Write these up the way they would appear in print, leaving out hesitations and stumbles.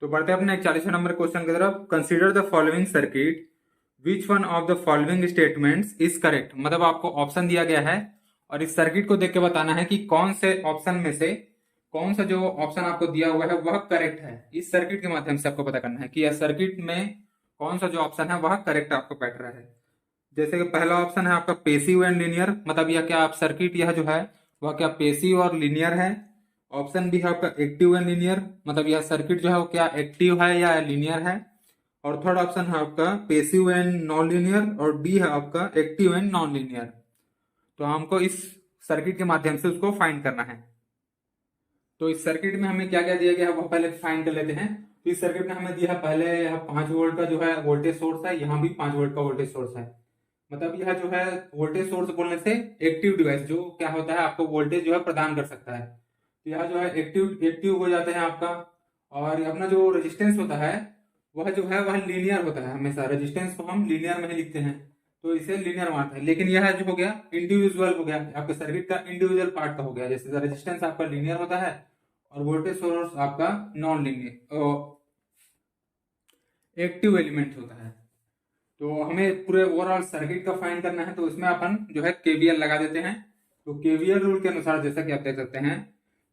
तो बढ़ते हैं अपने 41वें नंबर क्वेश्चन की तरफ। Consider the following circuit, which one of the following statements is correct. मतलब आपको ऑप्शन दिया गया है और इस सर्किट को देख के बताना है कि कौन से ऑप्शन में से कौन सा जो ऑप्शन आपको दिया हुआ है वह करेक्ट है। इस सर्किट के माध्यम से आपको पता करना है कि यह सर्किट में कौन सा जो ऑप्शन है वह करेक्ट आपको बैठ रहा है। जैसे कि पहला ऑप्शन है आपका पेसिव एंड लीनियर, मतलब यह क्या आप सर्किट यह जो है वह क्या पेसिव और लीनियर है। ऑप्शन बी है आपका एक्टिव एंड लीनियर, मतलब यह सर्किट जो है वो क्या एक्टिव है या लीनियर है। और थर्ड ऑप्शन है आपका पेसिव एंड नॉन लीनियर, और डी है आपका एक्टिव एंड नॉन लीनियर। तो हमको इस सर्किट के माध्यम से उसको फाइंड करना है। तो इस सर्किट में हमें क्या क्या दिया गया है वो पहले फाइंड कर लेते हैं। तो इस सर्किट में हमें दिया है पहले 5 वोल्ट का जो है वोल्टेज सोर्स है, यहाँ भी 5 वोल्ट का वोल्टेज सोर्स है। मतलब यह जो है वोल्टेज सोर्स बोलने से एक्टिव डिवाइस जो क्या होता है आपको वोल्टेज जो है प्रदान कर सकता है। तो यह जो है एक्टिव एक्टिव हो जाता है आपका। और अपना जो रेजिस्टेंस होता है वह जो है वह लीनियर होता है, हमेशा रेजिस्टेंस को हम लीनियर में ही लिखते हैं, तो इसे लीनियर मानते हैं। लेकिन यह जो हो गया इंडिविजुअल हो गया, आपके सर्किट का इंडिविजुअल पार्ट का हो गया। जैसे रेजिस्टेंस आपका लीनियर होता है और वोल्टेज सोर्स आपका नॉन लीनियर एक्टिव एलिमेंट होता है। तो हमें पूरे ओवरऑल सर्किट का फाइंड करना है, तो इसमें अपन जो है केवीएल लगा देते हैं। तो केवीएल रूल के अनुसार जैसा कि आप देख सकते हैं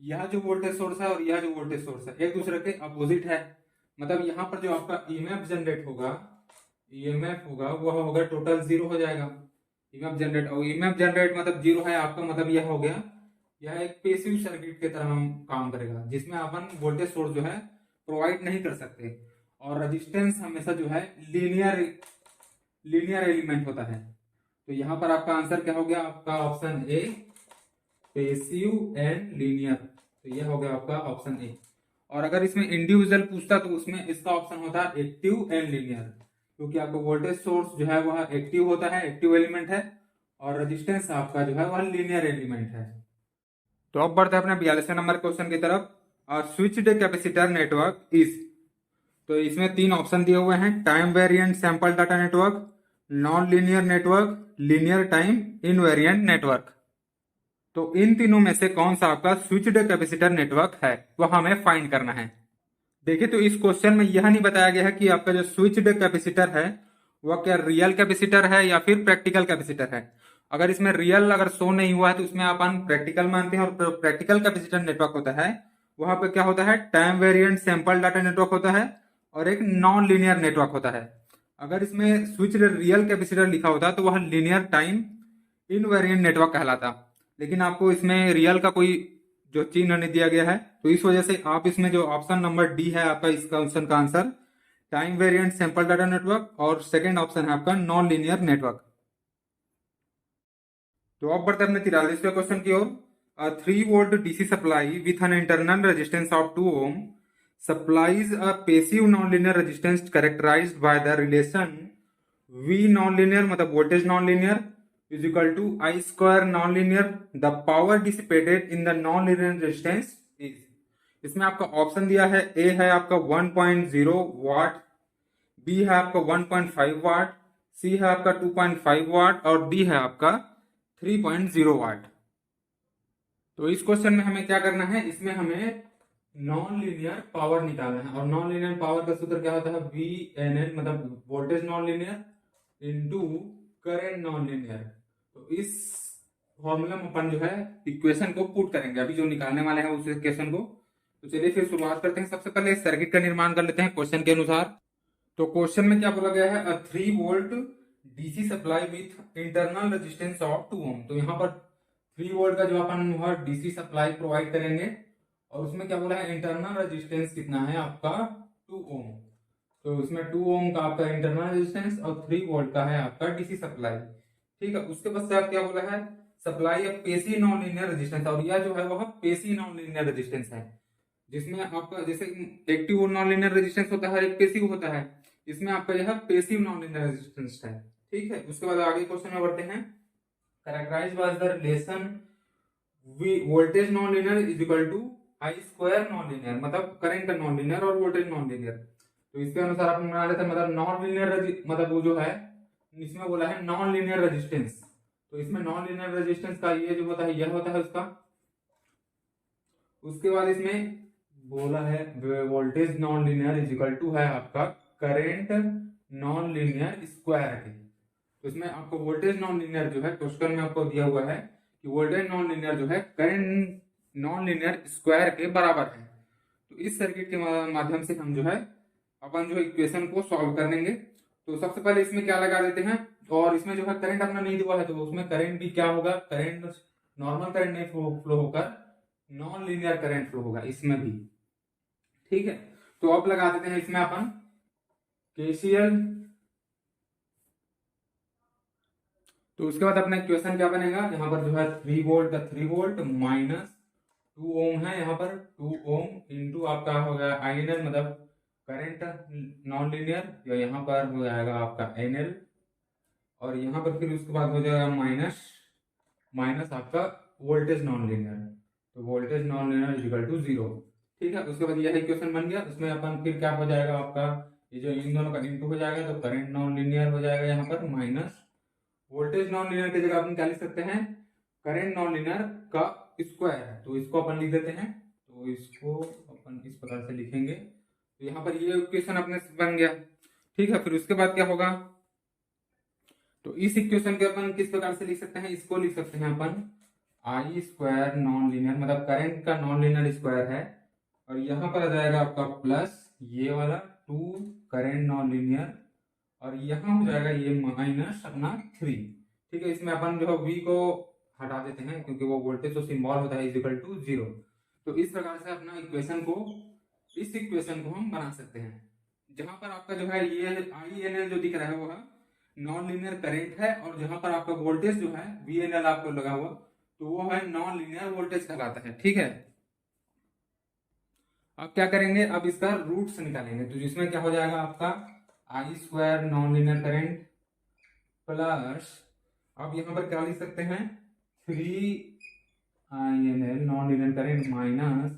यह जो वोल्टेज सोर्स है और यह जो वोल्टेज सोर्स है एक दूसरे के अपोजिट है। मतलब यहाँ पर जो आपका ईएमएफ जनरेट होगा, ईएमएफ होगा वह होगा टोटल जीरो हो जाएगा। ईएमएफ जनरेट और ईएमएफ जनरेट मतलब जीरो है आपका, मतलब यह हो गया यह एक पेसिव सर्किट की तरह हम काम करेगा, जिसमें अपन वोल्टेज सोर्स जो है प्रोवाइड नहीं कर सकते। और रेजिस्टेंस हमेशा जो है लीनियर एलिमेंट होता है। तो यहाँ पर आपका आंसर क्या हो गया, आपका option A passive and linear. तो यह हो गया आपका ऑप्शन ए। और अगर इसमें इंडिविजुअल पूछता तो उसमें इसका ऑप्शन होता है एक्टिव एंड लीनियर, क्योंकि आपको वोल्टेज सोर्स जो है वह एक्टिव होता है, एक्टिव एलिमेंट है, और रेजिस्टेंस आपका जो है वह लीनियर एलिमेंट है। तो अब बढ़ते हैं अपने 42वें नंबर क्वेश्चन की तरफ। Switched capacitor network is. तो इसमें 3 ऑप्शन दिए हुए हैं, time variant sample data network, non linear network, linear time invariant network. तो इन तीनों में से कौन सा आपका स्विच्ड कैपेसिटर नेटवर्क है वह हमें फाइंड करना है। देखिए तो इस क्वेश्चन में यह नहीं बताया गया है कि आपका जो स्विच्ड कैपेसिटर है वह क्या रियल कैपेसिटर है या फिर प्रैक्टिकल कैपेसिटर है। अगर इसमें रियल अगर शो नहीं हुआ है तो उसमें अपन प्रैक्टिकल मानते हैं। और प्रैक्टिकल कैपेसिटर नेटवर्क होता है वहां पे क्या होता है time variant sample data network होता है और एक नॉन लीनियर नेटवर्क होता है। अगर इसमें स्विच्ड रियल कैपेसिटर लिखा होता तो वह लीनियर टाइम इनवेरिएंट नेटवर्क कहलाता। लेकिन आपको इसमें रियल का कोई जो चिन्ह नहीं दिया गया है, तो इस वजह से आप इसमें जो ऑप्शन नंबर डी है आपका इस क्वेश्चन का answer time variant sample data network, और सेकंड ऑप्शन है आपका नॉन लीनियर नेटवर्क। तो अब बढ़ते हैं अपने 43वें क्वेश्चन की ओर। 3 volt DC supply with an internal resistance of 2 ohm supplies a passive nonlinear resistance characterized by the relation V nonlinear मतलब voltage nonlinear is equal to I square nonlinear the power dissipated in the nonlinear resistance is। इसमें आपका option दिया है ए है आपका 1.0 वाट, B है आपका 1.5 वाट, सी है आपका 2.5 वाट और डी है आपका 3.0 वाट। तो इस क्वेश्चन में हमें क्या करना है, इसमें हमें नॉन लीनियर पावर निकालना है। और नॉन लीनियर पावर का सूत्र क्या होता है वी एन एन, मतलब voltage non linear into current non linear. तो इस फॉर्मूला में अपन जो है इक्वेशन को पुट करेंगे, अभी जो निकालने वाले हैं उस इक्वेशन को। तो चलिए फिर शुरुआत करते हैं। सबसे पहले सर्किट का निर्माण कर लेते हैं क्वेश्चन के अनुसार। तो क्वेश्चन में क्या बोला गया है 3 volt DC supply with internal resistance of 2 ओम। तो यहाँ पर 3 वोल्ट का जो अपन वह डीसी सप्लाई प्रोवाइड करेंगे और उसमें क्या बोला है इंटरनल रेजिस्टेंस कितना है आपका 2 ओम। तो इसमें 2 ओम का आपका इंटरनल रेजिस्टेंस और 3 वोल्ट का है आपका डीसी सप्लाई। ठीक है, उसके पश्चात क्या बोला है supply of passive non linear resistance, और यह जो है वह पेसिव नॉन लीनियर रेजिस्टेंस है, जिसमें आपका जैसे एक्टिव नॉन लीनियर रेजिस्टेंस होता है एक पेसिव होता है, इसमें आपका यह पेसिव नॉन लीनियर रेजिस्टेंस है। ठीक है, उसके बाद आगे क्वेश्चन में बढ़ते हैं। Characterised by the relation voltage non linear is equal to I square non linear, मतलब करंट नॉन लीनियर और वोल्टेज नॉन लीनियर। तो इसके अनुसार अपन बना लेते हैं, मतलब नॉन लीनियर मतलब वो जो है इसमें बोला है नॉन लीनियर रेजिस्टेंस। तो इसमें नॉन लीनियर रेजिस्टेंस का ये जो होता है यह होता है उसका। उसके बाद इसमें बोला है voltage non linear is equal to है आपका करंट नॉन लीनियर स्क्वायर के। तो इसमें आपको वोल्टेज नॉन लीनियर जो है क्वेश्चन में आपको दिया हुआ है कि वोल्टेज नॉन लीनियर जो है करंट नॉन लीनियर स्क्वायर के बराबर है। तो इस सर्किट के माध्यम से हम जो है अपन जो इक्वेशन को सॉल्व कर लेंगे। तो सबसे पहले इसमें क्या लगा देते हैं, और इसमें जो है करंट अपना नहीं दिया है तो उसमें करंट भी क्या होगा, करंट नॉर्मल करंट नहीं फ्लो होकर नॉन लीनियर करंट फ्लो होगा इसमें भी। ठीक है, तो अब लगा देते हैं इसमें अपन केसीएल। तो उसके बाद अपना इक्वेशन क्या बनेगा, यहाँ पर जो है 3 वोल्ट का 3 वोल्ट माइनस 2 ओम है, यहाँ पर 2 ओम इंटू आपका हो गया INL मतलब करंट नॉन लीनियर, या यहाँ पर हो जाएगा आपका NL, और यहाँ पर फिर उसके बाद हो जाएगा माइनस आपका वोल्टेज नॉन लीनियर। तो voltage non linear is equal to 0। ठीक है, उसके बाद यह इक्वेशन बन गया। उसमें अपन फिर क्या हो जाएगा आपका, ये जो इन दोनों का इंटू हो जाएगा तो करंट नॉन लीनियर हो जाएगा यहाँ पर माइनस वोल्टेज नॉन लीनियर की जगह अपन क्या लिख सकते हैं, करंट नॉन लीनियर का स्क्वायर है, तो इसको अपन लिख देते हैं। तो इसको अपन इस प्रकार से लिखेंगे, तो यहाँ पर ये इक्वेशन अपने बन गया। ठीक है, फिर उसके बाद क्या होगा, तो इस इक्वेशन के अपन किस प्रकार से लिख सकते हैं, इसको लिख सकते हैं अपन आई स्क्वायर नॉन लीनियर मतलब करंट का नॉन लीनियर स्क्वायर है, और यहाँ पर आ जाएगा आपका प्लस ये वाला 2 करंट नॉन लीनियर, और यहाँ हो जाएगा ये माइनस अपना 3। ठीक है, इसमें अपन जो है v को हटा देते हैं क्योंकि वो वोल्टेज जो सिंबल होता है इज इक्वल टू 0। तो इस प्रकार से अपना इस इक्वेशन को हम बना सकते हैं, जहां पर आपका जो है ये INL जो दिख रहा है वो है नॉन लीनियर करंट है, और जहां पर आपका वोल्टेज जो है VNL आपको लगा हुआ तो वो है नॉन लीनियर वोल्टेज कहलाता है। ठीक है, अब क्या करेंगे, अब इसका रूट्स निकालेंगे। तो जिसमें क्या हो जाएगा आपका I square non linear current plus, अब यहाँ पर क्या लिख सकते हैं 3INL non linear current minus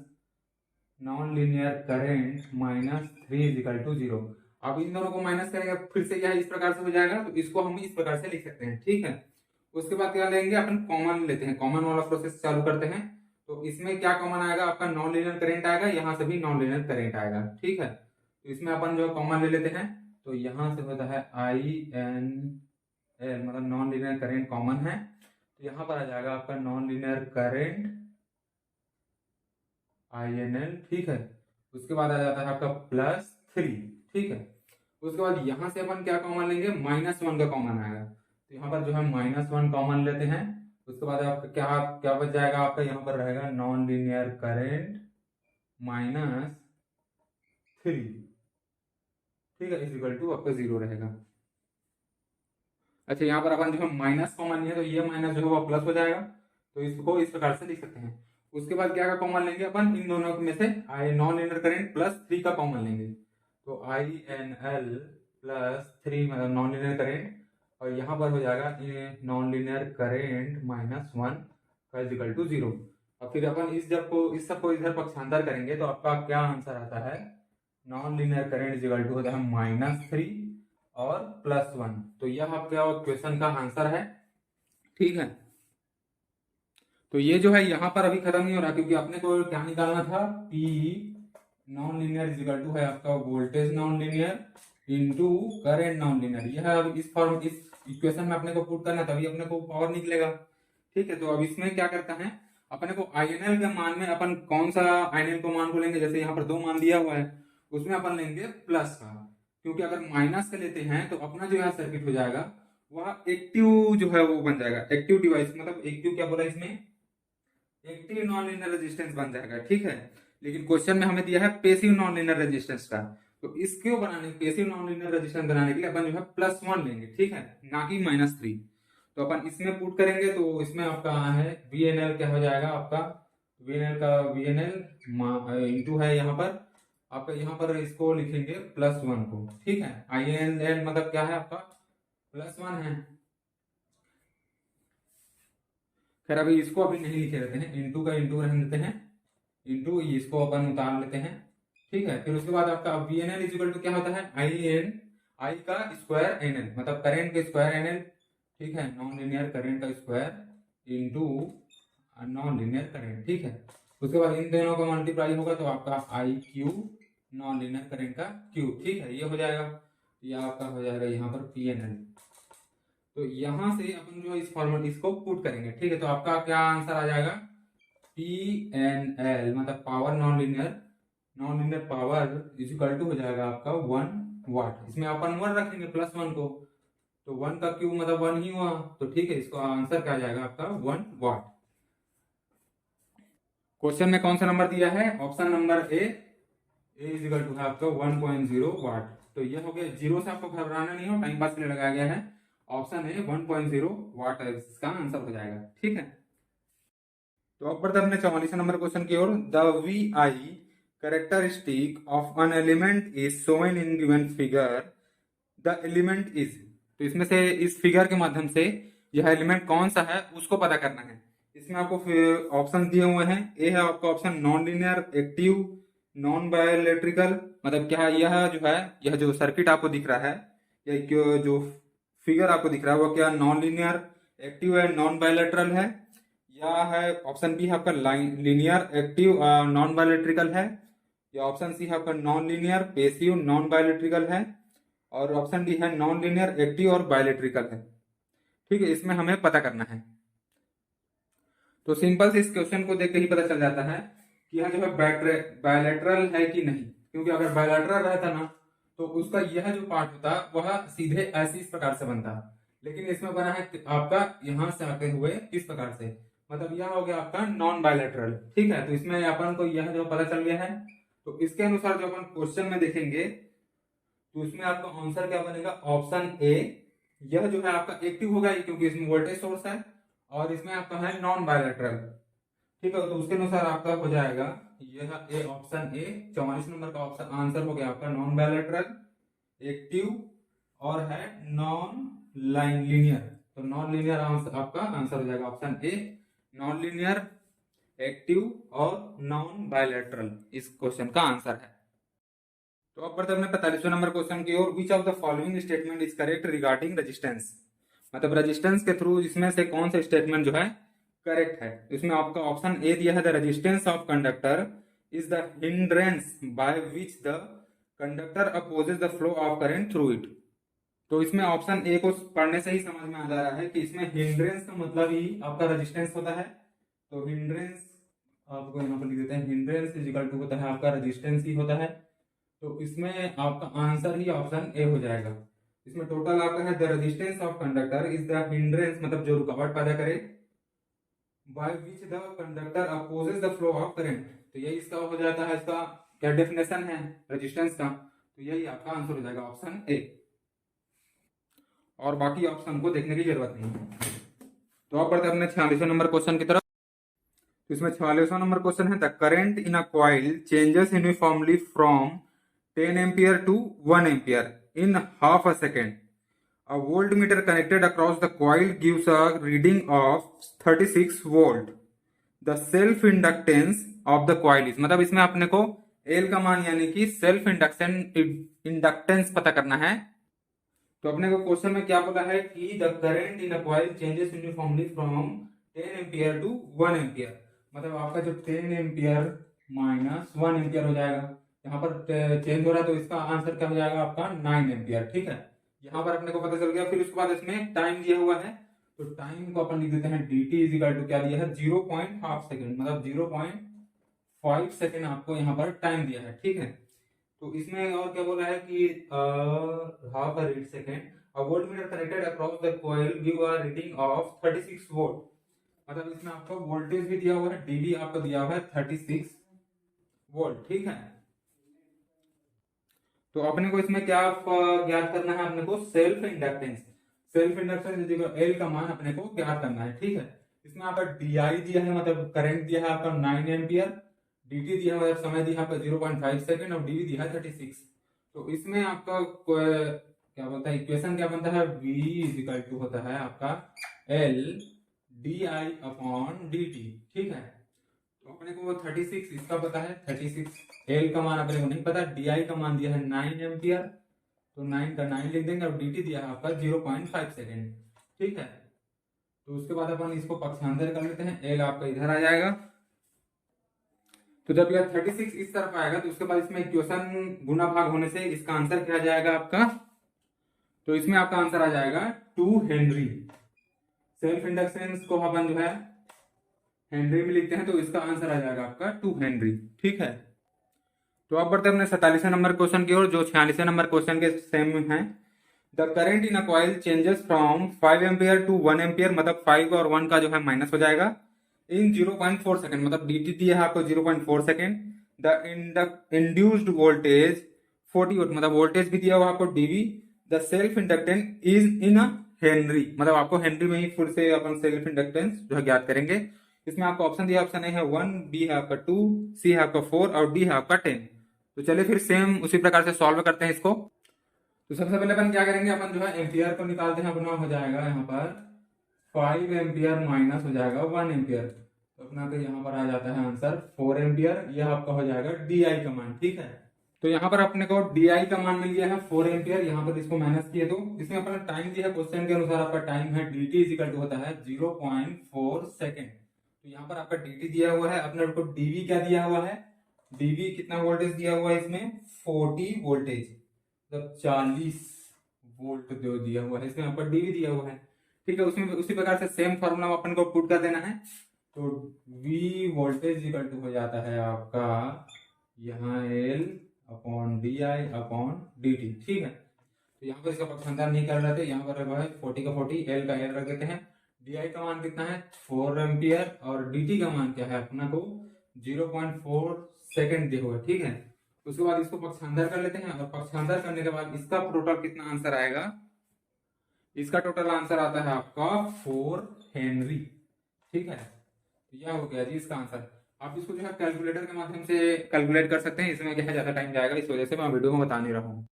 non linear current minus 3 is equal to 0। अब इन दोनों को माइनस करेंगे फिर से यह इस प्रकार से हो जाएगा, तो इसको हम इस प्रकार से लिख सकते हैं। ठीक है, उसके बाद क्या लेंगे अपन, कॉमन लेते हैं, कॉमन वाला प्रोसेस चालू करते हैं। तो इसमें क्या कॉमन आएगा आपका, नॉन लीनियर करंट आएगा, यहाँ से भी नॉन लीनियर करंट आएगा। ठीक है, तो इसमें अपन जो कॉमन ले लेते हैं, तो यहाँ से होता है INL मतलब नॉन लीनियर करंट कॉमन है, तो यहाँ पर आ जाएगा आपका नॉन लीनियर करंट INL। ठीक है, उसके बाद आ जाता है आपका प्लस 3। ठीक है, उसके बाद यहाँ से अपन क्या कॉमन लेंगे, -1 का कॉमन आएगा, तो यहाँ पर जो है -1 कॉमन लेते हैं। उसके बाद आपका क्या क्या बच जाएगा आपका, यहाँ पर रहेगा नॉन लीनियर करंट -3। ठीक है, इज इक्वल टू आपका 0 रहेगा। अच्छा, यहाँ पर अपन जो है माइनस कॉमन है, तो ये माइनस जो है वो प्लस हो जाएगा, तो इसको इस प्रकार से लिख सकते हैं। उसके बाद क्या का कॉमन लेंगे अपन, इन दोनों में से आई नॉन लीनियर करंट प्लस 3 का कॉमन लेंगे, तो INL प्लस 3 मतलब नॉन लीनियर करंट, और यहाँ पर हो जाएगा नॉन लीनियर करंट -1 का इक्वल टू 0। और फिर अपन इस सबको इधर पक्षांतर करेंगे तो आपका क्या आंसर आता है, non linear current equal to होता है -3 और +1। तो यह आपका क्वेश्चन का आंसर है। ठीक है, तो ये जो है यहाँ पर अभी खत्म नहीं हो रहा, क्योंकि अपने को क्या निकालना था, P non linear is equal to है आपका voltage non linear into current non linear. यह अब इस इक्वेशन में अपने को पुट करना, तभी अपने को पावर निकलेगा। ठीक है, तो अब इसमें क्या करता है, अपने को INL के मान में अपन कौन सा INL को मान को लेंगे, जैसे यहाँ पर 2 मान दिया हुआ है, उसमें अपन लेंगे प्लस का, क्योंकि अगर माइनस का लेते हैं तो अपना जो है सर्किट हो जाएगा वह एक्टिव जो है वो बन जाएगा, एक्टिव डिवाइस मतलब एक्टिव क्या बोला इसमें, एक्टिव नॉन लीनियर रेजिस्टेंस बन जाएगा। ठीक है, लेकिन क्वेश्चन में हमें दिया है पेसिव नॉन लीनियर रेजिस्टेंस का, तो इसको बनाने पेसिव नॉन लीनियर रेजिस्टेंस बनाने के लिए अपन जो है +1 लेंगे। ठीक है, ना कि -3। तो अपन इसमें पुट करेंगे, तो इसमें आपका है VNL क्या हो जाएगा आपका, VNL इंटू है यहाँ पर आपका, यहाँ पर इसको लिखेंगे +1 को। ठीक है, INL मतलब क्या है आपका +1 है। खैर अभी इसको अभी नहीं लिखे रहते हैं, इंटू का इंटू रहने देते हैं, इंटू इसको अपन उतार लेते हैं। ठीक है, फिर उसके बाद आपका VNL इज इक्वल टू क्या होता है, आई का स्क्वायर NL मतलब करंट के स्क्वायर NL। ठीक है, नॉन लीनियर करंट का square into non linear current. ठीक है, उसके बाद इन दोनों का मल्टीप्लाई होगा तो आपका I Q non linear current का क्यूब, ठीक है, ये हो जाएगा। ये आपका हो जाएगा यहाँ पर पी एन एल। तो यहाँ से अपन जो इस फॉर्मूला इसको पुट करेंगे, ठीक है, तो आपका क्या आंसर आ जाएगा, पी एन एल मतलब power non linear power is equal to हो जाएगा आपका 1 वाट। इसमें अपन 1 रखेंगे प्लस 1 को, तो 1 का क्यूब मतलब 1 ही हुआ, तो ठीक है, इसको आंसर क्या आ जाएगा आपका 1 वाट। क्वेश्चन में कौन सा नंबर दिया है, option number A is equal to है आपका 1.0 वाट। तो ये हो गया, जीरो से आपको घबराना नहीं हो, टाइम पास के लिए लगाया गया है। ऑप्शन ए 1.0 वाट है, इसका आंसर हो जाएगा, ठीक है। तो अब बढ़ते अपने 44 नंबर क्वेश्चन की ओर। The V I characteristic of an element is shown in given figure, the element is. तो इसमें से इस फिगर के माध्यम से यह एलिमेंट कौन सा है उसको पता करना है। इसमें आपको ऑप्शन दिए हुए हैं। ए है आपका option non linear, active, non bioelectrical, मतलब क्या यह जो है, यह जो सर्किट आपको दिख रहा है, यह जो फिगर आपको दिख रहा है वो क्या नॉन लीनियर, एक्टिव है, नॉन बायोलेटरल है, या है ऑप्शन बी है आपका लीनियर, एक्टिव, नॉन बायोइलेक्ट्रिकल है, या ऑप्शन सी है आपका non linear, passive, non bioelectrical है, और ऑप्शन डी है नॉन लीनियर, एक्टिव और बायोइलेक्ट्रिकल है, ठीक है। इसमें हमें पता करना है। तो सिंपल से इस क्वेश्चन को देख के ही पता चल जाता है कि यह जो है बायोलेटरल है कि नहीं, क्योंकि अगर बायोलेटरल रहता ना तो उसका यह जो पार्ट होता वह सीधे ऐसी इस प्रकार से बनता, लेकिन इसमें बना है आपका यहां से आते हुए इस प्रकार से, मतलब यह हो गया आपका नॉन बायोलेटरल, ठीक है। तो इसमें अपन को यह जो पता चल गया है। तो इसके अनुसार जो अपन क्वेश्चन में देखेंगे तो इसमें आपका आंसर क्या बनेगा, ऑप्शन ए, यह जो है आपका एक्टिव होगा क्योंकि इसमें वोल्टेज सोर्स है, और इसमें आपका है नॉन बायोलेटरल, ठीक है। तो उसके अनुसार आपका हो जाएगा यह ए, ऑप्शन ए 44 नंबर का ऑप्शन आंसर हो गया आपका नॉन बायोलेटरल, एक्टिव और है नॉन लाइन लीनियर। तो नॉन लीनियर आपका आंसर हो जाएगा option A, non linear, active और नॉन बायोलेटरल इस क्वेश्चन का आंसर है। तो अब बढ़ते अपने 45वें नंबर क्वेश्चन की ओर। Which of the following statement is correct regarding resistance, मतलब रेजिस्टेंस के थ्रू इसमें से कौन सा स्टेटमेंट जो है करेक्ट है। इसमें आपका ऑप्शन ए दिया है, the resistance of conductor is the hindrance by which the conductor opposes the flow of current through it. तो इसमें ऑप्शन ए को पढ़ने से ही समझ में आ जा रहा है कि इसमें हिंड्रेंस का मतलब ही आपका रेजिस्टेंस होता है। तो हिंड्रेंस आपको यहाँ पर लिख देते हैं, हिंड्रेंस इज इक्वल टू होता है आपका रेजिस्टेंस ही होता है। तो इसमें आपका आंसर ही ऑप्शन ए हो जाएगा। इसमें टोटल आपका है the resistance of conductor is the hindrance, मतलब जो रुकावट पैदा करे, by which the conductor opposes the flow of current. तो यही इसका हो जाता है, इसका क्या डेफिनेशन है रेजिस्टेंस का। तो यही आपका आंसर हो जाएगा ऑप्शन ए, और बाकी ऑप्शन को देखने की जरूरत नहीं है। तो अब बढ़ते अपने 46वें नंबर क्वेश्चन की तरफ। तो इसमें 46वां नंबर क्वेश्चन है, the current in a coil changes uniformly from 10 ampere to 1 ampere in half a second. A voltmeter connected across the coil gives a reading of 36 volt. The self inductance of the coil is, मतलब इसमें अपने को L का मान यानी कि self inductance पता करना है। तो अपने को क्वेश्चन में क्या पता है कि the current in a coil changes uniformly from 10 ampere to 1 ampere, मतलब आपका जो 10 एम्पियर माइनस 1 एम्पियर हो जाएगा, यहाँ पर चेंज हो रहा है, तो इसका आंसर क्या हो जाएगा आपका 9 एम्पियर, ठीक है। यहाँ पर अपने को पता चल गया। फिर उसके बाद इसमें टाइम दिया हुआ है, तो टाइम को अपन लिख देते हैं dt इज इक्वल टू क्या दिया है 0.5 सेकेंड, मतलब 0.5 सेकेंड आपको यहाँ पर टाइम दिया है, ठीक है। तो इसमें और क्या बोला है कि half a read second, a voltmeter connected across the coil give a reading of 36 volt, मतलब इसमें आपको वोल्टेज भी दिया हुआ है, dv आपको दिया हुआ है 36 वोल्ट, ठीक है। तो अपने को इसमें क्या ज्ञात करना है, अपने को सेल्फ इंडक्टेंस, एल का मान अपने को ज्ञात करना है, ठीक है। इसमें आपका डी दिया है, मतलब करंट दिया है आपका 9 एम्पियर, dt दिया है, समय दिया है आपका 0.5 सेकेंड, और dv दिया है 36। तो इसमें आपका क्या बोलता है, इक्वेशन क्या बनता है, v इज इक्वल टू होता है आपका L D I upon D T, ठीक है। तो अपने को 36 इसका पता है, 36 एल का मान अपने को नहीं पता, डी आई का मान दिया है 9 एम्पियर, तो 9 का 9 लिख देंगे, और डी टी दिया है आपका 0.5 सेकेंड, ठीक है। तो उसके बाद अपन इसको पक्षांतर कर लेते हैं, एल आपका इधर आ जाएगा, तो जब यह 36 इस तरफ आएगा तो उसके बाद इसमें इक्वेशन गुना भाग होने से इसका आंसर क्या आ जाएगा आपका, तो इसमें आपका आंसर आ जाएगा 2 हेनरी। सेल्फ इंडक्टेंस को अपन जो है हेनरी में लिखते हैं, तो इसका आंसर आ जाएगा आपका 2 हेनरी। ठीक है, तो अब बढ़ते हैं अपने 47वें नंबर क्वेश्चन की ओर, जो 46वें नंबर क्वेश्चन के सेम है। The current in a coil changes from 5 ampere to 1 ampere, मतलब 5 और 1 का जो है माइनस हो जाएगा, इन 0.4 सेकेंड, मतलब dt दिया है आपको 0.4 second. The induced voltage 40 volt, मतलब वोल्टेज भी दिया हुआ आपको dv। The self inductance is in a Henry, मतलब आपको हेनरी में ही फिर से अपन सेल्फ इंडक्टेंस जो है ज्ञात करेंगे। इसमें आपको ऑप्शन दिया, ऑप्शन ए है 1, बी है आपका 2, सी है आपका 4 और डी है आपका 10। तो चलिए फिर सेम उसी प्रकार से सॉल्व करते हैं इसको। तो सबसे पहले अपन क्या करेंगे, अपन जो है एम्पियर को निकालते हैं। अपना हो जाएगा यहाँ पर 5 एम्पियर माइनस हो जाएगा 1 एम्पियर, तो अपना तो यहाँ पर आ जाता है आंसर 4 एम्पियर। यह आपका हो जाएगा डी आई का मान। ठीक है, तो यहाँ पर अपने को डी आई का मान मिल गया है 4 एम्पियर। यहाँ पर इसको माइनस किए, तो इसमें अपना टाइम दिया है क्वेश्चन के अनुसार, आपका टाइम है dt इक्वल टू होता है 0.4 सेकेंड। तो यहाँ पर आपका dt दिया हुआ है, अपने को dv क्या दिया हुआ है, dv कितना वोल्टेज दिया हुआ है इसमें 40 वोल्टेज, मतलब 40 वोल्ट जो दिया हुआ है इसमें आपका dv दिया हुआ है। ठीक है, उसमें उसी प्रकार से सेम फॉर्मूला अपन को पुट कर देना है। तो v वोल्टेज इक्वल टू हो जाता है आपका यहाँ L upon D I upon D T. ठीक है, तो यहाँ पर इसका पक्षांतर नहीं कर रहे थे, यहाँ पर है 40 का 40, L का L रख देते हैं। डी आई का मान कितना है 4 एम्पियर और डी टी का मान क्या है अपना को 0.4 सेकेंड दिया हुआ है। ठीक है, उसके बाद इसको पक्षांतर कर लेते हैं, और पक्षांतर करने के बाद इसका टोटल कितना आंसर आएगा, इसका टोटल आंसर आता है आपका 4 हेनरी। ठीक है, तो यह हो गया जी इसका आंसर। आप इसको जो है कैलकुलेटर के माध्यम से कैलकुलेट कर सकते हैं, इसमें क्या है ज्यादा टाइम जाएगा, इस वजह से मैं वीडियो में बता नहीं रहा हूँ।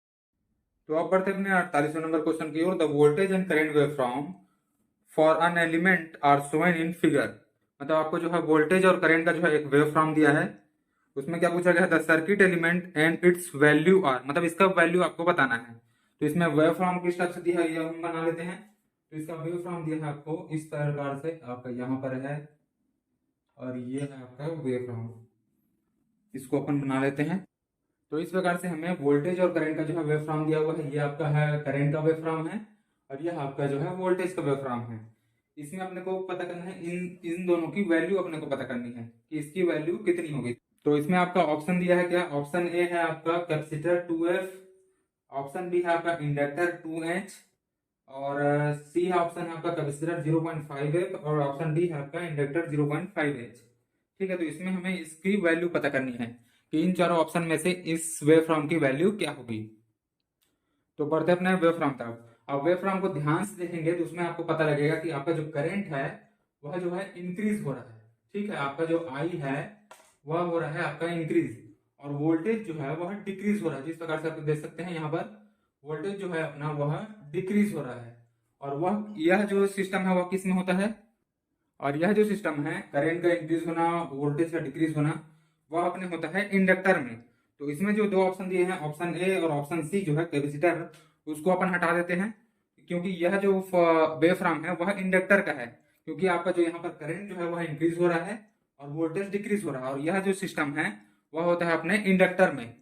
तो अब बढ़ते अपने 48वें नंबर क्वेश्चन की ओर। The voltage and current wave from for an element are shown in figure, मतलब आपको जो है वोल्टेज और करंट का जो है एक वेव फॉर्म दिया है। उसमें क्या पूछा गया है, the circuit element and its value are, मतलब इसका वैल्यू आपको बताना है। तो इसमें वेव फॉर्म किस टाइप से दिया है ये हम बना लेते हैं। तो इसका वेव फॉर्म दिया है आपको इस प्रकार से, आपका यहाँ पर है और ये है आपका वेव फॉर्म, इसको अपन बना लेते हैं। तो इस प्रकार से हमें वोल्टेज और करंट का जो है वेव फॉर्म दिया हुआ है, ये आपका है करंट का वेव फॉर्म है और यह आपका जो है वोल्टेज का वेव फॉर्म है। इसमें अपने को पता करना है इन इन दोनों की वैल्यू अपने को पता करनी है कि इसकी वैल्यू कितनी होगी। तो इसमें आपका ऑप्शन दिया है क्या, ऑप्शन ए है आपका कैपेसिटर 2F, ऑप्शन बी है आपका इंडक्टर 2H, और सी है ऑप्शन है आपका कैपेसिटर 0.5F, और ऑप्शन डी है आपका इंडक्टर 0.5H। ठीक है, तो इसमें हमें इसकी वैल्यू पता करनी है कि इन चारों ऑप्शन में से इस वेव फॉर्म की वैल्यू क्या होगी। तो बढ़ते अपने वेव फॉर्म तक। अब वेव फॉर्म को ध्यान से देखेंगे तो उसमें आपको पता लगेगा कि आपका जो करंट है वह जो है इंक्रीज हो रहा है। ठीक है, आपका जो आई है वह हो रहा है आपका इंक्रीज, और वोल्टेज जो है वह डिक्रीज हो रहा है। जिस प्रकार से आप देख सकते हैं यहाँ पर वोल्टेज जो है अपना वह डिक्रीज हो रहा है, और वह यह जो सिस्टम है वह किस में होता है, और यह जो सिस्टम है करंट का इंक्रीज होना वोल्टेज का डिक्रीज होना वह अपने होता है इंडक्टर में। तो इसमें जो दो ऑप्शन दिए हैं ऑप्शन ए और ऑप्शन सी जो है कैपेसिटर, उसको अपन हटा देते हैं, क्योंकि यह जो वेव फॉर्म है वह इंडक्टर का है, क्योंकि आपका जो यहाँ पर करंट जो है वह इंक्रीज हो रहा है और वोल्टेज डिक्रीज हो रहा है, और यह जो सिस्टम है वह होता है अपने इंडक्टर में।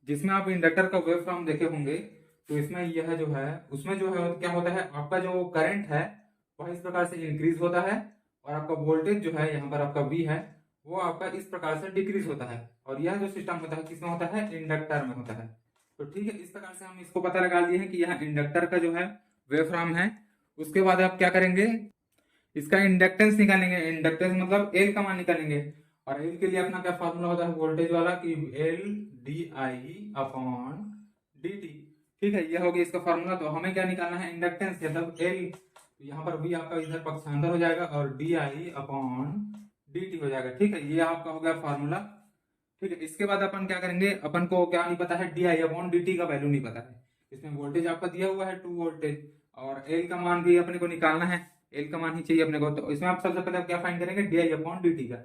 जिसमें आप इंडक्टर का वेव फॉर्म देखे होंगे, तो इसमें यह जो है उसमें जो है क्या होता है, आपका जो करंट है वह इस प्रकार से इंक्रीज होता है, और आपका वोल्टेज जो है यहाँ पर आपका V है वो आपका इस प्रकार से डिक्रीज होता है, और यह जो सिस्टम होता है किसमें होता है, इंडक्टर में होता है। तो ठीक है, इस प्रकार से हम इसको पता लगा लिए हैं कि यह इंडक्टर का जो है वेव फॉर्म है। उसके बाद आप क्या करेंगे, इसका इंडक्टेंस निकालेंगे। इंडक्टेंस मतलब एल का मान निकालेंगे, और एल के लिए अपना क्या फॉर्मूला होता है वोल्टेज वाला कि L D I upon D T. ठीक है, यह हो गया इसका फॉर्मूला। तो हमें क्या निकालना है, इंडक्टेंस मतलब एल, यहाँ पर भी आपका इधर पक्षांतर हो जाएगा और D I upon D T हो जाएगा। ठीक है, ये आपका हो गया फॉर्मूला। ठीक है, इसके बाद अपन क्या करेंगे, अपन को क्या नहीं पता है, D I upon D T का वैल्यू नहीं पता है। इसमें वोल्टेज आपका दिया हुआ है 2 वोल्टेज, और एल का मान भी अपने को निकालना है, एल का मान ही चाहिए अपने को। तो इसमें आप सबसे पहले क्या फाइंड करेंगे, D I upon D T का,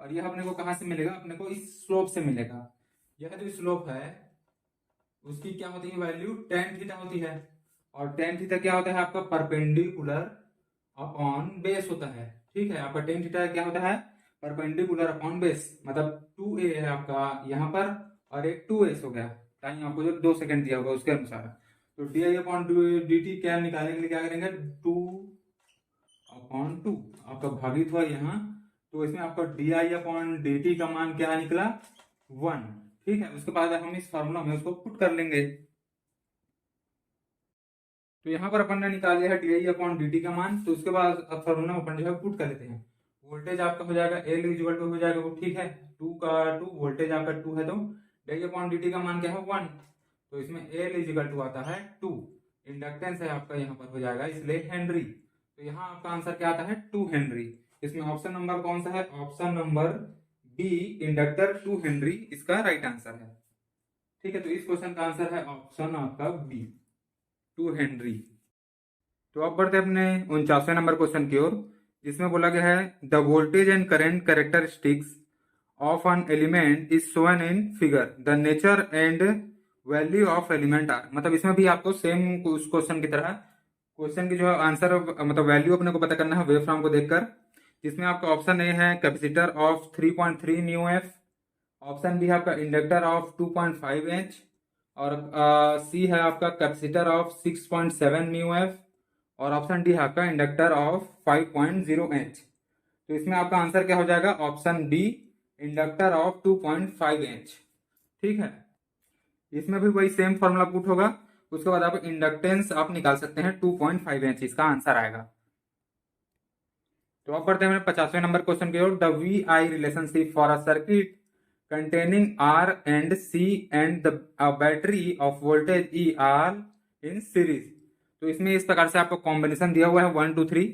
और यह अपने को कहाँ से मिलेगा, अपने को इस स्लोप से मिलेगा। यह जो स्लोप है उसकी क्या होती है वैल्यू, टेन थीटा होती है, और टेन थीटा क्या होता है आपका परपेंडिकुलर अपॉन बेस होता है। ठीक है, आपका टेन थीटा क्या होता है, परपेंडिकुलर अपॉन बेस, मतलब 2a है आपका यहाँ पर और एक 2s हो गया, टाइम आपको जो 2 सेकंड दिया होगा उसके अनुसार। तो di अपॉन dt क्या निकालने के लिए क्या करेंगे, 2/2 आपका भागित हुआ यहाँ, तो इसमें आपका di अपॉन dt का मान क्या निकला, 1। ठीक है, उसके बाद हम इस फॉर्मूला में उसको पुट कर लेंगे। तो यहाँ पर अपन ने निकाल लिया है डी अपॉन डी टी का मान, तो उसके बाद अब फॉर्मूला में अपन जो है पुट कर लेते हैं। वोल्टेज आपका हो जाएगा एल इक्वल टू हो जाएगा वो, ठीक है, 2 वोल्टेज आपका 2 है, तो डी अपॉन डी टी का मान क्या है, 1। तो इसमें एल इक्वल टू आता है 2, इंडक्टेंस है आपका यहाँ पर हो जाएगा इसलिए हेनरी, तो यहाँ आपका आंसर क्या आता है, 2 हेनरी। इसमें ऑप्शन नंबर कौन सा है, option number B, inductor 2 henry इसका राइट आंसर है। ठीक है, तो इस क्वेश्चन का आंसर है ऑप्शन आपका बी, 2 हेनरी। तो अब बढ़ते अपने 49वें नंबर क्वेश्चन की ओर, जिसमें बोला गया है the voltage and current characteristics of an element is shown in figure, the nature and value of element are. मतलब इसमें भी आपको सेम उस क्वेश्चन की तरह क्वेश्चन की जो आंसर मतलब वैल्यू अपने को पता करना है वेव फॉर्म को देखकर, जिसमें आपका ऑप्शन ए है capacitor of 3.3 mu F, option B है आपका इंडक्टर ऑफ 2.5 एच, और सी है आपका कैपेसिटर ऑफ 6.7 म्यू एफ, और ऑप्शन डी है आपका इंडक्टर ऑफ 5.0 एच। तो इसमें आपका आंसर क्या हो जाएगा, option B, inductor of 2.5 H. ठीक है, इसमें भी वही सेम फॉर्मूला पुट होगा, उसके बाद आप इंडक्टेंस आप निकाल सकते हैं 2.5 एच, इसका आंसर आएगा। तो अब बढ़ते हैं 50वें नंबर क्वेश्चन की ओर, the V I relationship for a circuit containing R and C and the battery of voltage E are in series। तो इसमें इस प्रकार से आपको कॉम्बिनेशन दिया हुआ है 1 2 3,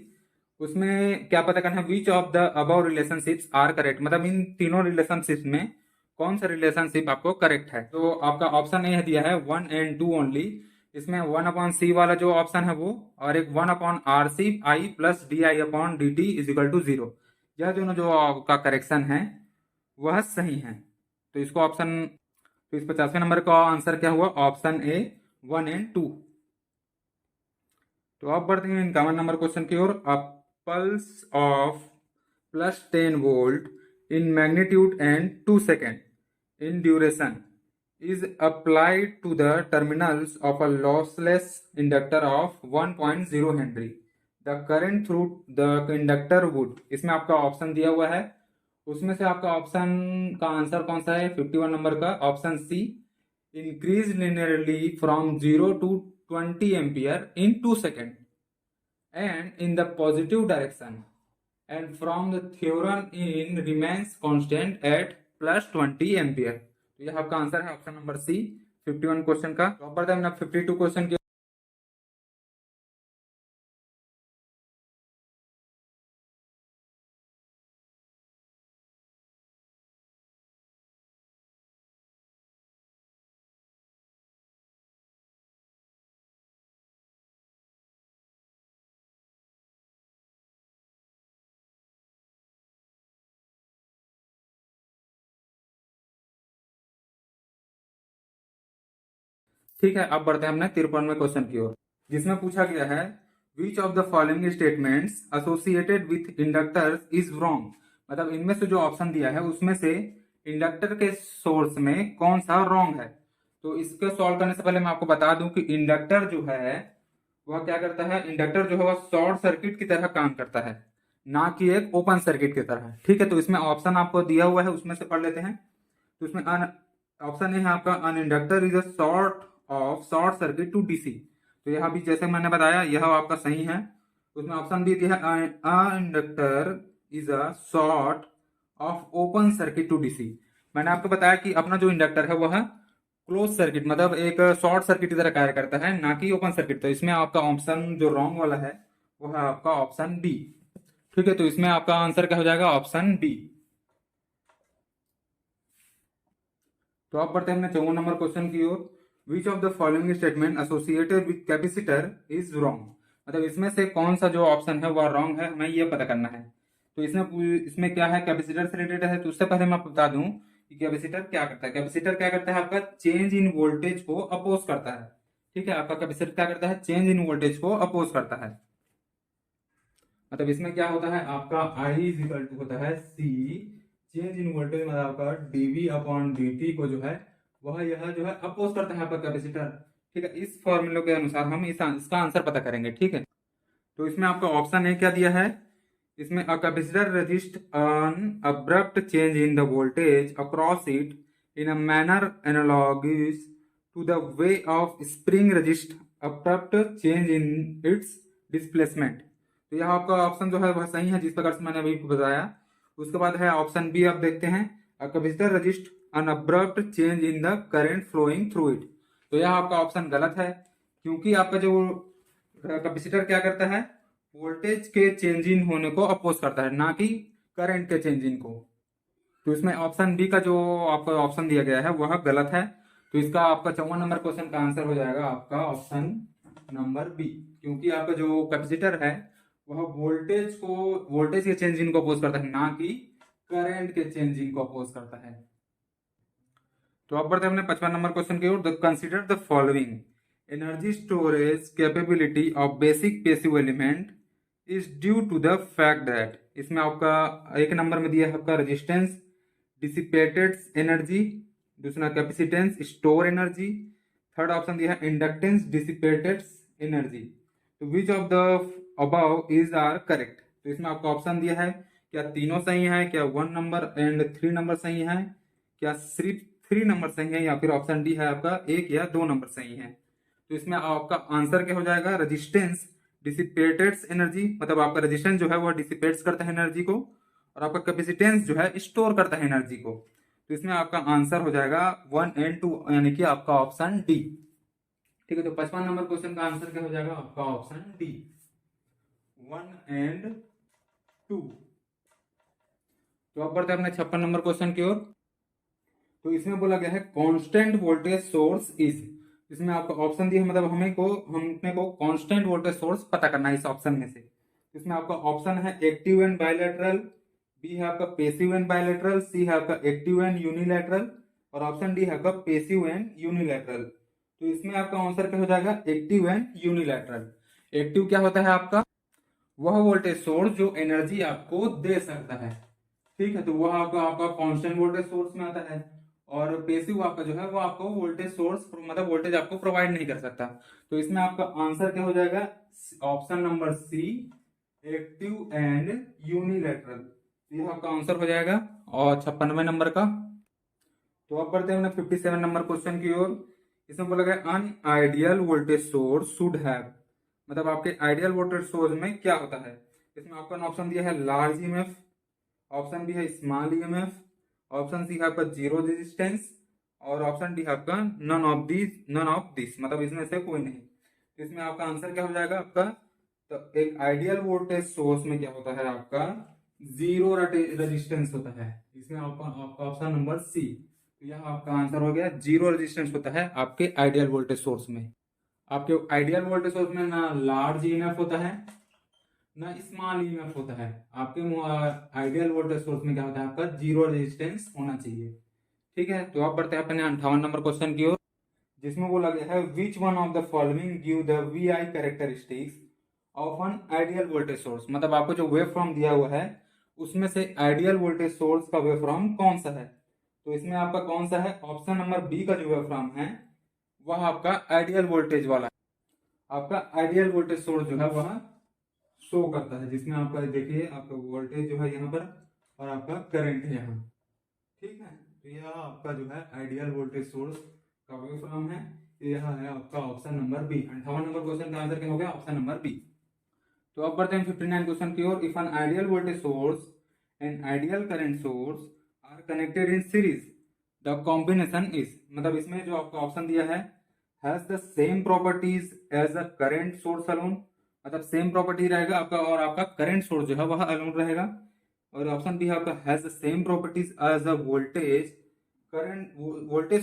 उसमें क्या पता करना है, which of the above relationships are correct, मतलब इन तीनों रिलेशनशिप्स में कौन सा रिलेशनशिप आपको करेक्ट है। तो आपका ऑप्शन ए दिया है 1 and 2 ओनली, इसमें 1/c वाला जो ऑप्शन है वो, और एक 1/RC I plus D I upon D T is equal to 0, यह दोनों जो आपका करेक्शन है वह सही है। तो इसको ऑप्शन, तो इस 50वें नंबर का आंसर क्या हुआ, ऑप्शन ए 1 and 2। तो अब बढ़ते हैं 51 नंबर क्वेश्चन की ओर, a pulse of +10 volt in magnitude and 2 second in duration is applied to the terminals of a lossless inductor of 1.0 Henry. The current through the inductor would, इसमें आपका option दिया हुआ है, उसमें से आपका ऑप्शन का आंसर कौन सा है 51 नंबर का, option C, increase linearly from 0 to 20 ampere in 2 second and in the positive direction and from the theorem in remains constant at +20 ampere. तो यह आपका आंसर है ऑप्शन नंबर सी 51 क्वेश्चन का। तो अब बढ़ते हैं 52 क्वेश्चन की। ठीक है, अब बढ़ते हैं हमने 53वें क्वेश्चन की ओर, जिसमें पूछा गया है which of the following statements associated with inductors is wrong. मतलब इनमें से जो ऑप्शन दिया है उसमें से इंडक्टर के सोर्स में कौन सा रॉन्ग है। तो इसको सॉल्व करने से पहले मैं आपको बता दूं कि इंडक्टर जो है वह क्या करता है, इंडक्टर जो है वह शॉर्ट सर्किट की तरह काम करता है, ना कि एक ओपन सर्किट की तरह। ठीक है, तो इसमें ऑप्शन आपको दिया हुआ है उसमें से पढ़ लेते हैं। तो इसमें ऑप्शन ए है आपका an inductor is a sort of short circuit to DC. तो यहाँ भी जैसे मैंने बताया यह आपका सही है। उसमें ऑप्शन बी दिया है a inductor is a short of open circuit to DC. मैंने आपको बताया कि अपना जो इंडक्टर है वह क्लोज सर्किट मतलब एक शॉर्ट सर्किट की तरह कार्य करता है, ना कि ओपन सर्किट। तो इसमें आपका ऑप्शन जो रॉन्ग वाला है वो है आपका ऑप्शन डी। ठीक है, तो इसमें आपका आंसर क्या हो जाएगा, ऑप्शन डी। तो आप बढ़ते हैं 54 नंबर क्वेश्चन की ओर, which of the following statement associated with capacitor is wrong. मतलब इसमें से कौन सा जो ऑप्शन है वह रॉन्ग है, हमें ये पता करना है। तो इसमें क्या है, कैपेसिटर से रिलेटेड है। तो उससे पहले मैं आपको बता दूं कि कैपेसिटर क्या करता है। कैपेसिटर क्या करता है, आपका चेंज इन वोल्टेज को अपोज करता है। ठीक है, आपका कैपेसिटर क्या करता है, चेंज इन वोल्टेज को अपोज करता है। मतलब इसमें क्या होता है आपका I इज इक्वल टू होता है C चेंज इन वोल्टेज, मतलब आपका dV अपॉन dt को जो है वह यह जो है अपोज करता है आपका कैपेसिटर। ठीक है, इस फॉर्मूले के अनुसार हम इसका आंसर पता करेंगे। ठीक है, तो इसमें आपका ऑप्शन ए क्या दिया है, इसमें a capacitor resist an abrupt change in the voltage across it in a manner analogous to the way of spring resist abrupt change in its displacement. तो यह आपका ऑप्शन जो है वह सही है, जिस प्रकार से मैंने अभी बताया। उसके बाद है ऑप्शन बी, आप देखते हैं a capacitor resist an abrupt change in the current flowing through it. तो यह आपका ऑप्शन गलत है, क्योंकि आपका जो कैपेसिटर क्या करता है, वोल्टेज के चेंजिंग होने को अपोज करता है, ना कि करंट के चेंजिंग को। तो इसमें ऑप्शन बी का जो आपका ऑप्शन दिया गया है वह गलत है। तो इसका आपका 54 नंबर क्वेश्चन का आंसर हो जाएगा आपका ऑप्शन नंबर बी, क्योंकि आपका जो कैपेसिटर है वह वोल्टेज के चेंजिंग को अपोज करता है, ना कि करंट के चेंजिंग को अपोज करता है। तो अब बढ़ते हैं अपने 55 नंबर क्वेश्चन की ओर। Consider the following energy storage capability of basic passive element is due to the fact that, इसमें आपका एक नंबर में दिया है आपका रेजिस्टेंस डिसिपेटेड एनर्जी, दूसरा capacitance store energy, third option दिया है इंडक्टेंस डिसिपेटेड एनर्जी। तो which of the above is are correct. तो इसमें आपका ऑप्शन दिया है, क्या तीनों सही है, क्या 1 नंबर एंड 3 नंबर सही है, क्या सिर्फ 3 नंबर सही है, या फिर ऑप्शन डी है आपका 1 या 2 नंबर सही है। तो इसमें आपका आंसर क्या हो जाएगा, रेजिस्टेंस डिसिपेटेड एनर्जी, मतलब आपका रेजिस्टेंस जो है वह डिसिपेट्स करता है एनर्जी को, और आपका कैपेसिटेंस जो है स्टोर करता है एनर्जी को। तो इसमें आपका आंसर हो जाएगा 1 एंड 2, यानी कि आपका ऑप्शन डी। ठीक है, तो 55 नंबर क्वेश्चन का आंसर क्या हो जाएगा आपका ऑप्शन डी, 1 एंड 2। तो अब बढ़ते हैं अपने 56 नंबर क्वेश्चन की ओर। तो इसमें बोला गया है कांस्टेंट वोल्टेज सोर्स इज, इसमें आपका ऑप्शन दिया है, मतलब हमने को कांस्टेंट वोल्टेज सोर्स पता करना है इस ऑप्शन में से। इसमें आपका ऑप्शन है एक्टिव एंड बायलैटरल, बी है आपका पेसिव एंड बायलैटरल, सी है आपका एक्टिव एंड यूनिलैटरल, और ऑप्शन डी है आपका पेसिव एंड यूनिलैटरल। तो इसमें आपका आंसर क्या हो जाएगा, एक्टिव एंड यूनिलैटरल। एक्टिव क्या होता है आपका, वह वोल्टेज सोर्स जो एनर्जी आपको दे सकता है। ठीक है, तो वह आपका कांस्टेंट वोल्टेज सोर्स में आता है, और पेसिव आपका जो है वो आपको वोल्टेज सोर्स, मतलब वोल्टेज आपको प्रोवाइड नहीं कर सकता। तो इसमें आपका आंसर क्या हो जाएगा, option number C, active and unilateral. ये आपका आंसर हो जाएगा और 56वें नंबर का। तो अब बढ़ते हैं 57 नंबर क्वेश्चन की ओर। इसमें बोला गया an ideal voltage source should have, मतलब आपके आइडियल वोल्टेज सोर्स में क्या होता है। इसमें आपका ऑप्शन दिया है लार्ज ईएमएफ, ऑप्शन बी है स्मॉल ईएमएफ, ऑप्शन सी है आपका जीरो रेजिस्टेंस, और ऑप्शन डी है आपका नन ऑफ दिस, मतलब इसमें से कोई नहीं। तो इसमें आपका आंसर क्या हो जाएगा आपका, तो एक आइडियल वोल्टेज सोर्स में क्या होता है आपका, जीरो रेजिस्टेंस होता है। इसमें आपका ऑप्शन नंबर सी, तो यह आपका आंसर हो गया, जीरो रेजिस्टेंस होता है आपके आइडियल वोल्टेज सोर्स में। आपके आइडियल वोल्टेज सोर्स में ना लार्ज ईएमएफ होता है ना स्मॉल ईएमएफ होता है। आपके आइडियल वोल्टेज सोर्स में क्या होता है आपका, जीरो रेजिस्टेंस होना चाहिए। ठीक है, तो आप बढ़ते हैं अपने 58 नंबर क्वेश्चन की ओर, जिसमें बोला गया है which one of the following give the V I characteristics of an ideal voltage source, मतलब आपको जो वेव फॉर्म दिया हुआ है उसमें से आइडियल वोल्टेज सोर्स का वेव फॉर्म कौन सा है। तो इसमें आपका कौन सा है, ऑप्शन नंबर बी का जो वेव फॉर्म है वह आपका आइडियल वोल्टेज वाला है। आपका आइडियल वोल्टेज सोर्स जो है वह शो करता है, जिसमें आपका देखिए आपका वोल्टेज जो है यहाँ पर और आपका करंट है यहाँ। ठीक है, तो यह आपका जो है आइडियल वोल्टेज सोर्स का वेव फॉर्म है। यह है आपका option number B. 58 number question का आंसर क्या हो गया, ऑप्शन नंबर बी। तो अब बढ़ते हैं 59 क्वेश्चन की ओर। If an ideal voltage source and ideal current source are connected in series the combination is, मतलब इसमें जो आपका ऑप्शन दिया है has the same properties as a current source alone, मतलब सेम प्रॉपर्टी रहेगा आपका, और आपका करंट सोर्स जो है वह अलोन रहेगा। और ऑप्शन बी है आपका has the same properties as a voltage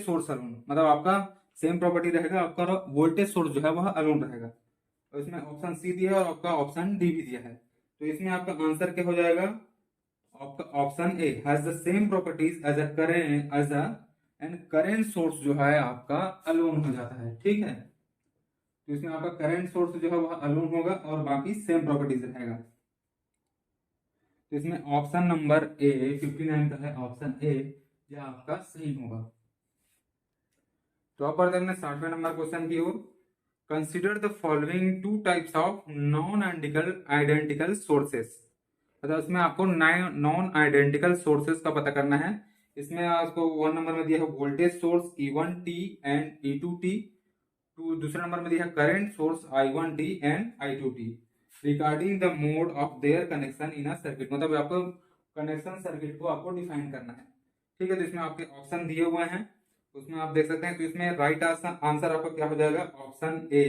source alone, मतलब आपका सेम प्रॉपर्टी रहेगा आपका, वोल्टेज सोर्स जो है वह अलोन रहेगा। और इसमें ऑप्शन सी दिया है और आपका ऑप्शन डी भी दिया है। तो इसमें आपका आंसर क्या हो जाएगा, आपका option A has the same properties as a current as a and current source जो है आपका अलोन हो जाता है। ठीक है, तो इसमें आपका करंट सोर्स जो है वह अलोन होगा और बाकी सेम प्रॉपर्टीज रहेगा। तो इसमें ऑप्शन नंबर ए 59 का है, ऑप्शन ए यह आपका सही होगा। तो अब बढ़ते हैं 60वें नंबर क्वेश्चन की ओर। Consider the following two types of non identical sources. मतलब इसमें आपको नॉन आइडेंटिकल सोर्सेस का पता करना है। इसमें आपको 1 नंबर में दिया है voltage source E1T and E2T। दूसरे नंबर में दिया है current source I1T and I2T regarding the mode of their connection in a circuit. मतलब आपको कनेक्शन सर्किट को आपको डिफाइन करना है। ठीक है, तो इसमें आपके ऑप्शन दिए हुए हैं, उसमें आप देख सकते हैं। तो इसमें राइट आंसर आपका क्या हो जाएगा, option A,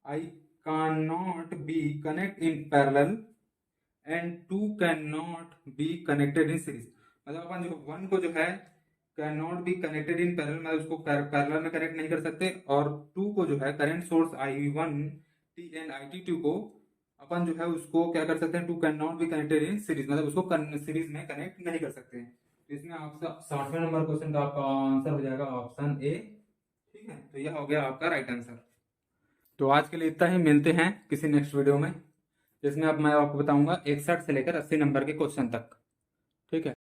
I can not be connect in parallel and two can not be connected in series. मतलब अपन जो वन को जो है can not be connected in parallel, मतलब उसको पैरेलल में कनेक्ट नहीं कर सकते, और टू को जो है current source I1T and I2T को अपन जो है उसको क्या कर सकते हैं, two can not be connected in series, मतलब उसको सीरीज में कनेक्ट नहीं कर सकते। तो इसमें आपका 60वें नंबर क्वेश्चन का आपका आंसर हो जाएगा ऑप्शन ए। ठीक है, तो यह हो गया आपका राइट आंसर। तो आज के लिए इतना ही, मिलते हैं किसी नेक्स्ट वीडियो में जिसमें अब मैं आपको बताऊंगा 61 से लेकर 80 नंबर के क्वेश्चन तक। ठीक है।